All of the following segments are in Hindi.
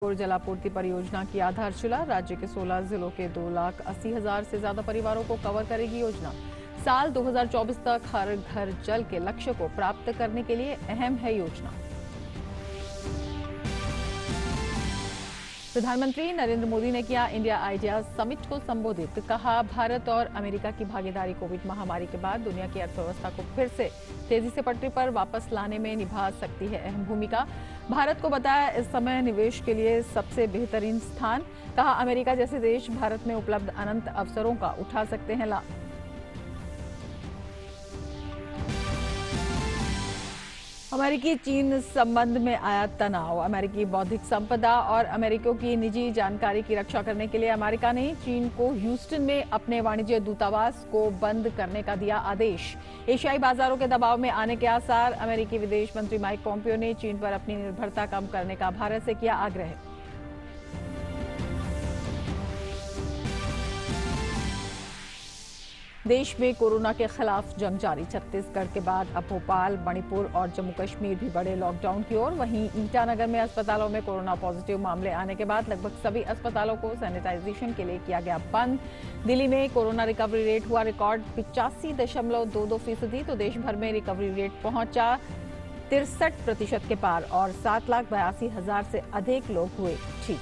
और जलापूर्ति परियोजना की आधारशिला। राज्य के 16 जिलों के 2,80,000 से ज्यादा परिवारों को कवर करेगी योजना। साल 2024 तक हर घर जल के लक्ष्य को प्राप्त करने के लिए अहम है योजना। प्रधानमंत्री नरेंद्र मोदी ने किया इंडिया आइडियाज समिट को संबोधित। कहा, भारत और अमेरिका की भागीदारी कोविड महामारी के बाद दुनिया की अर्थव्यवस्था को फिर से तेजी से पटरी पर वापस लाने में निभा सकती है अहम भूमिका। भारत को बताया इस समय निवेश के लिए सबसे बेहतरीन स्थान। कहा, अमेरिका जैसे देश भारत में उपलब्ध अनंत अवसरों का उठा सकते हैं लाभ। अमेरिकी चीन संबंध में आया तनाव। अमेरिकी बौद्धिक संपदा और अमेरिकियों की निजी जानकारी की रक्षा करने के लिए अमेरिका ने चीन को ह्यूस्टन में अपने वाणिज्य दूतावास को बंद करने का दिया आदेश। एशियाई बाजारों के दबाव में आने के आसार। अमेरिकी विदेश मंत्री माइक पोम्पियो ने चीन पर अपनी निर्भरता कम करने का भारत से किया आग्रह। देश में कोरोना के खिलाफ जंग जारी। छत्तीसगढ़ के बाद अब भोपाल, मणिपुर और जम्मू कश्मीर भी बड़े लॉकडाउन की ओर। वहीं ईटानगर में अस्पतालों में कोरोना पॉजिटिव मामले आने के बाद लगभग सभी अस्पतालों को सैनिटाइजेशन के लिए किया गया बंद। दिल्ली में कोरोना रिकवरी रेट हुआ रिकॉर्ड 85.22%, तो देश भर में रिकवरी रेट पहुंचा 63% के पार और 7,82,000 से अधिक लोग हुए ठीक।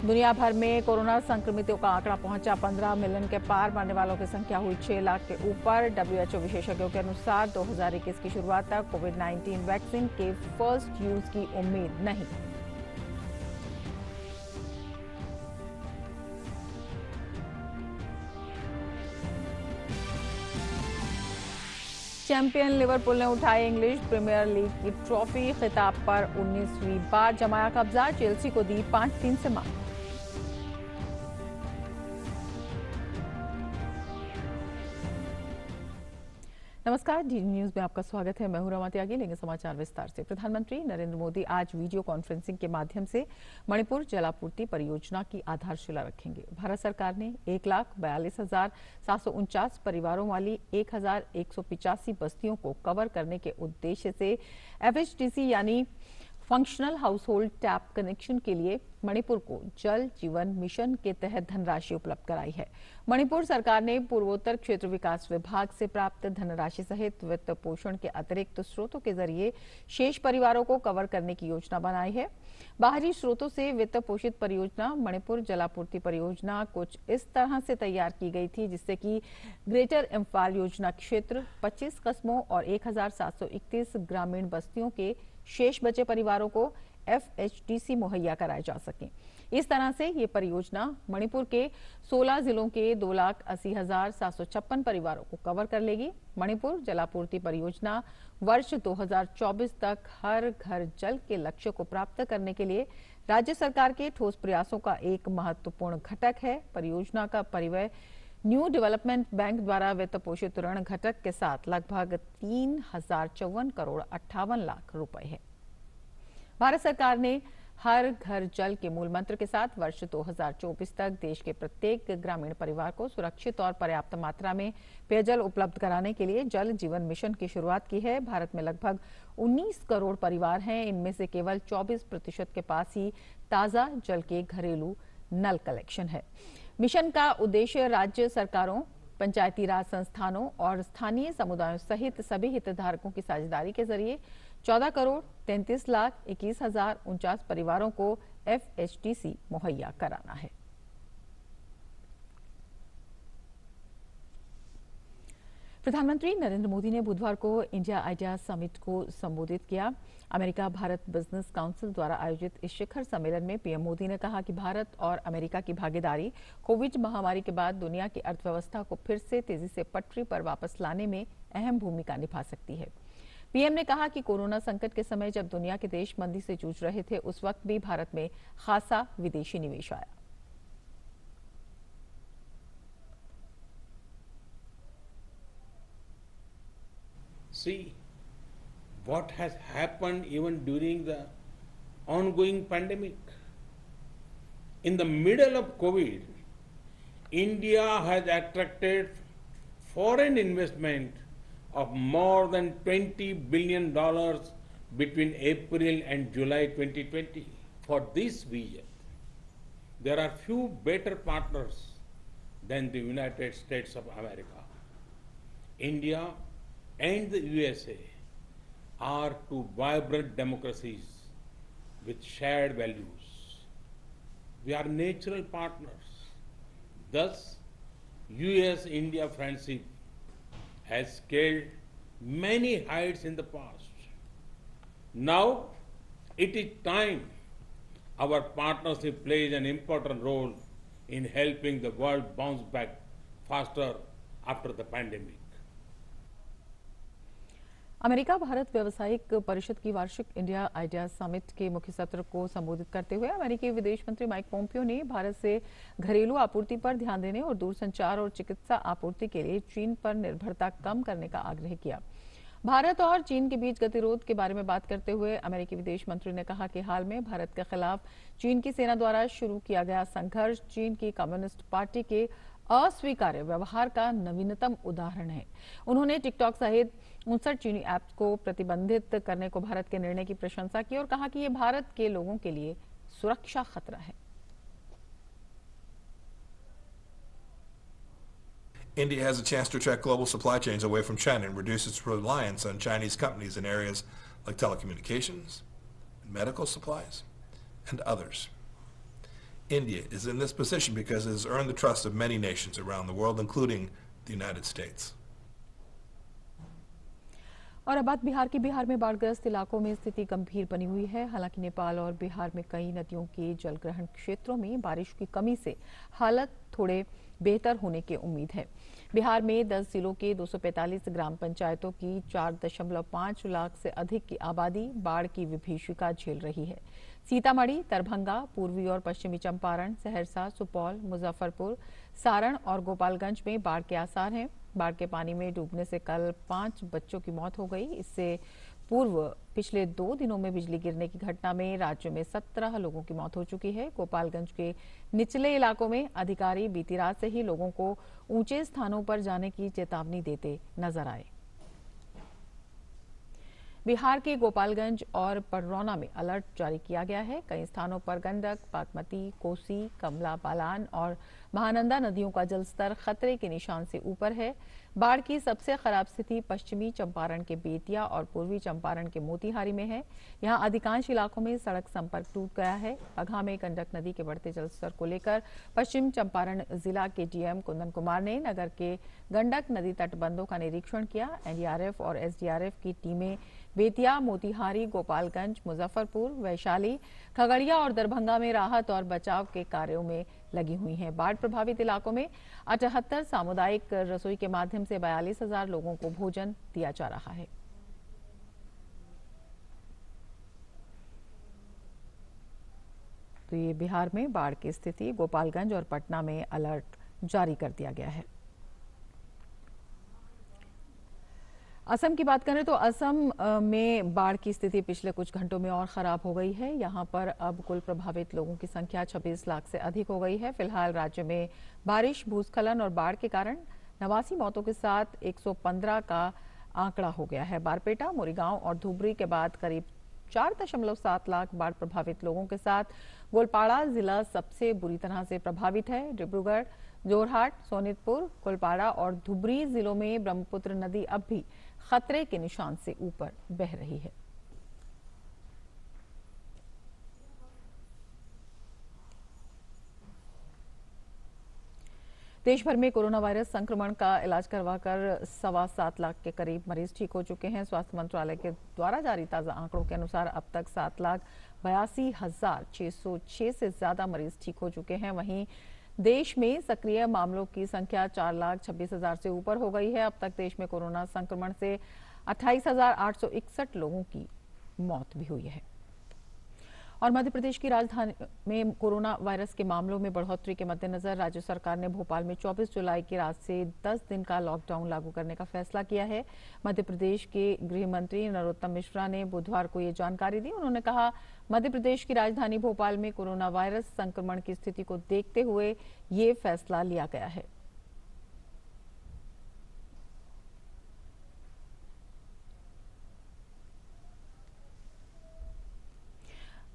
दुनिया भर में कोरोना संक्रमितों का आंकड़ा पहुंचा 15 मिलियन के पार। मरने वालों की संख्या हुई 6 लाख के ऊपर। डब्ल्यूएचओ विशेषज्ञों के अनुसार 2021 की शुरुआत तक कोविड-19 वैक्सीन के फर्स्ट यूज की उम्मीद नहीं। चैंपियन लिवरपूल ने उठाई इंग्लिश प्रीमियर लीग की ट्रॉफी। खिताब पर 19वीं बार जमाया कब्जा। चेल्सी को दी 5-3 से मात। नमस्कार, डीडी न्यूज में आपका स्वागत है। मैं हूं रमा त्यागी। लेंगे समाचार विस्तार से। प्रधानमंत्री नरेंद्र मोदी आज वीडियो कॉन्फ्रेंसिंग के माध्यम से मणिपुर जलापूर्ति परियोजना की आधारशिला रखेंगे। भारत सरकार ने 1,42,749 परिवारों वाली 1,185 बस्तियों को कवर करने के उद्देश्य से एफएचटीसी यानी functional house hold tap connection के लिए मणिपुर को जल जीवन मिशन के तहत धनराशि उपलब्ध कराई है। मणिपुर सरकार ने पूर्वोत्तर क्षेत्र विकास विभाग से प्राप्त धनराशि सहित वित्त पोषण के अतिरिक्त स्रोतों के जरिए शेष परिवारों को कवर करने की योजना बनाई है। बाहरी स्रोतों से वित्त पोषित परियोजना मणिपुर जलापूर्ति परियोजना कुछ इस तरह से तैयार की गई थी जिससे कि ग्रेटर इम्फाल योजना क्षेत्र 25 कस्बों और 1,731 ग्रामीण बस्तियों के शेष बचे परिवारों को एफएचटीसी मुहैया कराए जा सकें। इस तरह से ये परियोजना मणिपुर के 16 जिलों के 2,80,756 परिवारों को कवर कर लेगी। मणिपुर जलापूर्ति परियोजना वर्ष 2024 तक हर घर जल के लक्ष्य को प्राप्त करने के लिए राज्य सरकार के ठोस प्रयासों का एक महत्वपूर्ण घटक है। परियोजना का परिव्यय न्यू डेवलपमेंट बैंक द्वारा वित्त पोषित ऋण घटक के साथ लगभग 3,054 करोड़ 58 लाख रुपए है। भारत सरकार ने हर घर जल के मूल मंत्र के साथ वर्ष 2024 तक देश के प्रत्येक ग्रामीण परिवार को सुरक्षित और पर्याप्त मात्रा में पेयजल उपलब्ध कराने के लिए जल जीवन मिशन की शुरुआत की है। भारत में लगभग 19 करोड़ परिवार हैं। इनमें से केवल 24% के पास ही ताजा जल के घरेलू नल कलेक्शन है। मिशन का उद्देश्य राज्य सरकारों, पंचायती राज संस्थानों और स्थानीय समुदायों सहित सभी हितधारकों की साझेदारी के जरिए 14 करोड़ 33,21,049 परिवारों को एफएचटीसी मुहैया कराना है। प्रधानमंत्री नरेंद्र मोदी ने बुधवार को इंडिया आइडियाज समिट को संबोधित किया। अमेरिका भारत बिजनेस काउंसिल द्वारा आयोजित इस शिखर सम्मेलन में पीएम मोदी ने कहा कि भारत और अमेरिका की भागीदारी कोविड महामारी के बाद दुनिया की अर्थव्यवस्था को फिर से तेजी से पटरी पर वापस लाने में अहम भूमिका निभा सकती है। पीएम ने कहा कि कोरोना संकट के समय जब दुनिया के देश मंदी से जूझ रहे थे उस वक्त भी भारत में खासा विदेशी निवेश आया। See what has happened even during the ongoing pandemic. In the middle of COVID, India has attracted foreign investment of more than $20 billion between April and July 2020. For this vision, there are few better partners than the United States of America. India and the USA are two vibrant democracies with shared values. We are natural partners. Thus, US-India friendship has scaled many heights in the past. Now, it is time our partnership plays an important role in helping the world bounce back faster after the pandemic. America Bharat व्यावसायिक परिषद की वार्षिक इंडिया आइडिया समिट के मुख्य सत्र को संबोधित करते हुए अमेरिकी विदेश मंत्री माइक पोम्पियो ने भारत से घरेलू आपूर्ति पर ध्यान देने और दूरसंचार और चिकित्सा आपूर्ति के लिए चीन पर निर्भरता कम करने का आग्रह किया। भारत और चीन के बीच गतिरोध के बारे में बात करते हुए अमेरिकी विदेश मंत्री ने कहा कि हाल में भारत के खिलाफ चीन की सेना द्वारा शुरू किया गया संघर्ष चीन की कम्युनिस्ट पार्टी के अस्वीकार्य व्यवहार का नवीनतम उदाहरण है। उन्होंने टिकटॉक सहित 59 चीनी ऐप्स को प्रतिबंधित करने को भारत के निर्णय की प्रशंसा की और कहा कि ये भारत के लोगों के लिए सुरक्षा खतरा है। India has a chance to attract global supply chains away from China and reduce its reliance on Chinese companies in areas like telecommunications, medical supplies, and others. India is in this position because it has earned the trust of many nations around the world, including the United States. और अब बात बिहार की। बिहार में बाढ़ग्रस्त इलाकों में स्थिति गंभीर बनी हुई है। हालांकि नेपाल और बिहार में कई नदियों के जलग्रहण क्षेत्रों में बारिश की कमी से हालत थोड़े बेहतर होने की उम्मीद है। बिहार में 10 जिलों के 245 ग्राम पंचायतों की 4.5 लाख से अधिक की आबादी बाढ़ की विभीषिका झेल रही है। सीतामढ़ी, दरभंगा, पूर्वी और पश्चिमी चंपारण, सहरसा, सुपौल, मुजफ्फरपुर, सारण और गोपालगंज में बाढ़ के आसार हैं। बाढ़ के पानी में डूबने से कल 5 बच्चों की मौत हो गई। इससे पूर्व पिछले 2 दिनों में बिजली गिरने की घटना में राज्य में 17 लोगों की मौत हो चुकी है। गोपालगंज के निचले इलाकों में अधिकारी बीती रात से ही लोगों को ऊंचे स्थानों पर जाने की चेतावनी देते नजर आए। बिहार के गोपालगंज और पडरौना में अलर्ट जारी किया गया है। कई स्थानों पर गंडक, बागमती, कोसी, कमला बलान और महानंदा नदियों का जलस्तर खतरे के निशान से ऊपर है। बाढ़ की सबसे खराब स्थिति पश्चिमी चंपारण के बेतिया और पूर्वी चंपारण के मोतिहारी में है। यहां अधिकांश इलाकों में सड़क संपर्क टूट गया है। बगहा में गंडक नदी के बढ़ते जलस्तर को लेकर पश्चिम चंपारण जिला के डीएम कुंदन कुमार ने नगर के गंडक नदी तटबंधों का निरीक्षण किया। एनडीआरएफ और एसडीआरएफ की टीमें बेतिया, मोतिहारी, गोपालगंज, मुजफ्फरपुर, वैशाली, खगड़िया और दरभंगा में राहत और बचाव के कार्यों में लगी हुई हैं। बाढ़ प्रभावित इलाकों में 78 सामुदायिक रसोई के माध्यम से 42,000 लोगों को भोजन दिया जा रहा है। तो ये बिहार में बाढ़ की स्थिति। गोपालगंज और पटना में अलर्ट जारी कर दिया गया है। असम की बात करें तो असम में बाढ़ की स्थिति पिछले कुछ घंटों में और खराब हो गई है। यहां पर अब कुल प्रभावित लोगों की संख्या 26 लाख से अधिक हो गई है। फिलहाल राज्य में बारिश, भूस्खलन और बाढ़ के कारण 89 मौतों के साथ 115 का आंकड़ा हो गया है। बारपेटा, मोरीगांव और धुबरी के बाद करीब 4.7 लाख बाढ़ प्रभावित लोगों के साथ गोलपाड़ा जिला सबसे बुरी तरह से प्रभावित है। डिब्रूगढ़, जोरहाट, सोनितपुर, गोलपाड़ा और धुबरी जिलों में ब्रह्मपुत्र नदी अब भी खतरे के निशान से ऊपर बह रही है। देश भर में कोरोना वायरस संक्रमण का इलाज करवाकर 7.25 लाख के करीब मरीज ठीक हो चुके हैं। स्वास्थ्य मंत्रालय के द्वारा जारी ताजा आंकड़ों के अनुसार अब तक 7,82,606 से ज्यादा मरीज ठीक हो चुके हैं। वहीं देश में सक्रिय मामलों की संख्या 4,26,000 से ऊपर हो गई है। अब तक देश में कोरोना संक्रमण से 28,861 लोगों की मौत भी हुई है। और मध्य प्रदेश की राजधानी में कोरोना वायरस के मामलों में बढ़ोतरी के मद्देनजर राज्य सरकार ने भोपाल में 24 जुलाई की रात से 10 दिन का लॉकडाउन लागू करने का फैसला किया है। मध्य प्रदेश के गृह मंत्री नरोत्तम मिश्रा ने बुधवार को ये जानकारी दी। उन्होंने कहा, मध्य प्रदेश की राजधानी भोपाल में कोरोना वायरस संक्रमण की स्थिति को देखते हुए ये फैसला लिया गया है।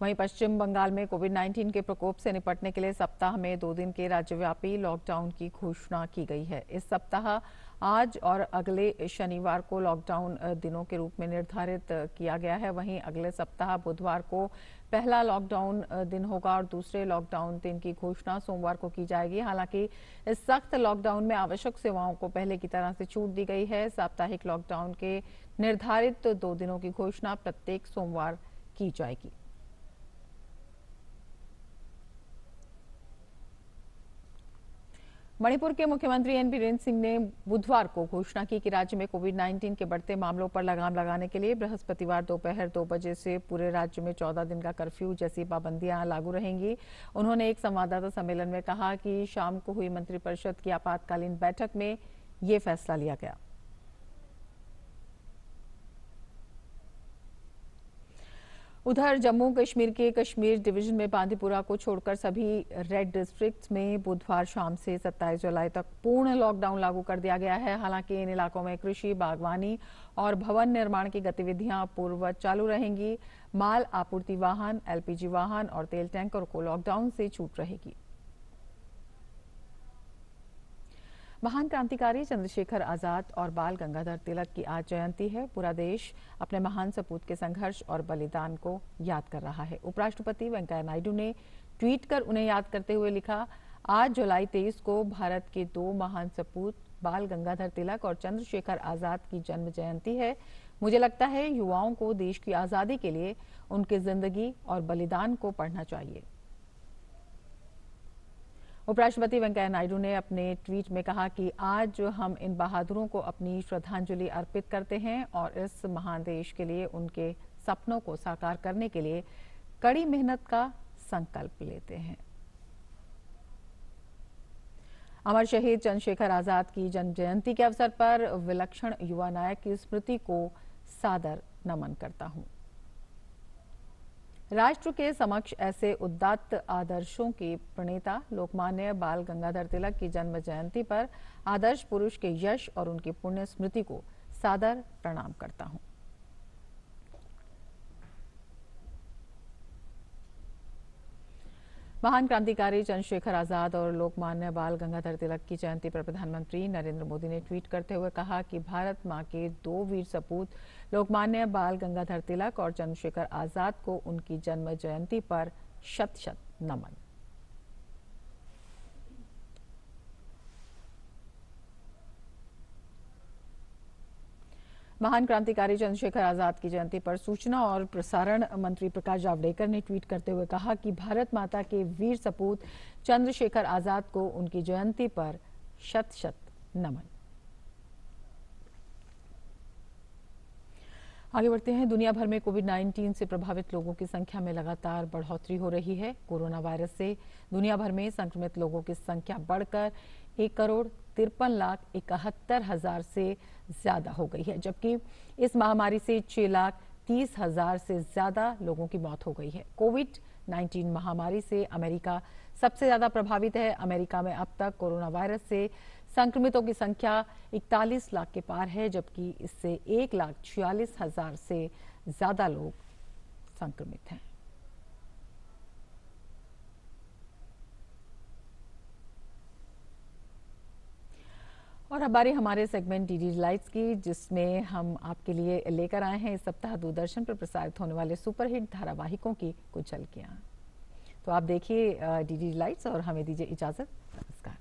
वहीं पश्चिम बंगाल में कोविड-19 के प्रकोप से निपटने के लिए सप्ताह में 2 दिन के राज्यव्यापी लॉकडाउन की घोषणा की गई है। इस सप्ताह आज और अगले शनिवार को लॉकडाउन दिनों के रूप में निर्धारित किया गया है। वहीं अगले सप्ताह बुधवार को पहला लॉकडाउन दिन होगा और दूसरे लॉकडाउन दिन की घोषणा सोमवार को की जाएगी। हालांकि इस सख्त लॉकडाउन में आवश्यक सेवाओं को पहले की तरह से छूट दी गई है। साप्ताहिक लॉकडाउन के निर्धारित 2 दिनों की घोषणा प्रत्येक सोमवार की जाएगी। मणिपुर के मुख्यमंत्री एन बीरेन सिंह ने बुधवार को घोषणा की कि राज्य में कोविड-19 के बढ़ते मामलों पर लगाम लगाने के लिए बृहस्पतिवार दोपहर 2 बजे से पूरे राज्य में 14 दिन का कर्फ्यू जैसी पाबंदियां लागू रहेंगी। उन्होंने एक संवाददाता सम्मेलन में कहा कि शाम को हुई मंत्रिपरिषद की आपातकालीन बैठक में ये फैसला लिया गया। उधर जम्मू कश्मीर के कश्मीर डिवीजन में बांदीपुरा को छोड़कर सभी रेड डिस्ट्रिक्ट्स में बुधवार शाम से 27 जुलाई तक पूर्ण लॉकडाउन लागू कर दिया गया है। हालांकि इन इलाकों में कृषि, बागवानी और भवन निर्माण की गतिविधियां पूर्ववत चालू रहेंगी। माल आपूर्ति वाहन, एलपीजी वाहन और तेल टैंकर को लॉकडाउन से छूट रहेगी। महान क्रांतिकारी चंद्रशेखर आजाद और बाल गंगाधर तिलक की आज जयंती है। पूरा देश अपने महान सपूत के संघर्ष और बलिदान को याद कर रहा है। उपराष्ट्रपति वेंकैया नायडू ने ट्वीट कर उन्हें याद करते हुए लिखा, आज जुलाई 23 को भारत के 2 महान सपूत बाल गंगाधर तिलक और चंद्रशेखर आजाद की जन्म जयंती है। मुझे लगता है युवाओं को देश की आजादी के लिए उनकी जिंदगी और बलिदान को पढ़ना चाहिए। उपराष्ट्रपति वेंकैया नायडू ने अपने ट्वीट में कहा कि आज हम इन बहादुरों को अपनी श्रद्धांजलि अर्पित करते हैं और इस महान देश के लिए उनके सपनों को साकार करने के लिए कड़ी मेहनत का संकल्प लेते हैं। अमर शहीद चंद्रशेखर आजाद की जन्म जयंती के अवसर पर विलक्षण युवा नायक की स्मृति को सादर नमन करता हूं। राष्ट्र के समक्ष ऐसे उदात्त आदर्शों के प्रणेता लोकमान्य बाल गंगाधर तिलक की जन्म जयंती पर आदर्श पुरुष के यश और उनकी पुण्य स्मृति को सादर प्रणाम करता हूं। महान क्रांतिकारी चंद्रशेखर आजाद और लोकमान्य बाल गंगाधर तिलक की जयंती पर प्रधानमंत्री नरेंद्र मोदी ने ट्वीट करते हुए कहा कि भारत मां के 2 वीर सपूत लोकमान्य बाल गंगाधर तिलक और चंद्रशेखर आजाद को उनकी जन्म जयंती पर शत-शत नमन। महान क्रांतिकारी चंद्रशेखर आजाद की जयंती पर सूचना और प्रसारण मंत्री प्रकाश जावड़ेकर ने ट्वीट करते हुए कहा कि भारत माता के वीर सपूत चंद्रशेखर आजाद को उनकी जयंती पर शत-शत नमन। आगे बढ़ते हैं। दुनिया भर में कोविड-19 से प्रभावित लोगों की संख्या में लगातार बढ़ोतरी हो रही है। कोरोना वायरस से दुनिया भर में संक्रमित लोगों की संख्या बढ़कर 1,53,71,000 से ज्यादा हो गई है, जबकि इस महामारी से 6,30,000 से ज्यादा लोगों की मौत हो गई है। कोविड-19 महामारी से अमेरिका सबसे ज्यादा प्रभावित है। अमेरिका में अब तक कोरोना वायरस से संक्रमितों की संख्या 41 लाख के पार है, जबकि इससे 1,46,000 से ज्यादा लोग संक्रमित हैं। और अब बारी हमारे सेगमेंट डीडी लाइट्स की, जिसमें हम आपके लिए लेकर आए हैं इस सप्ताह दूरदर्शन पर प्रसारित होने वाले सुपरहिट धारावाहिकों की कुछ झलकियां। तो आप देखिए डीडी लाइट्स और हमें दीजिए इजाजत। नमस्कार।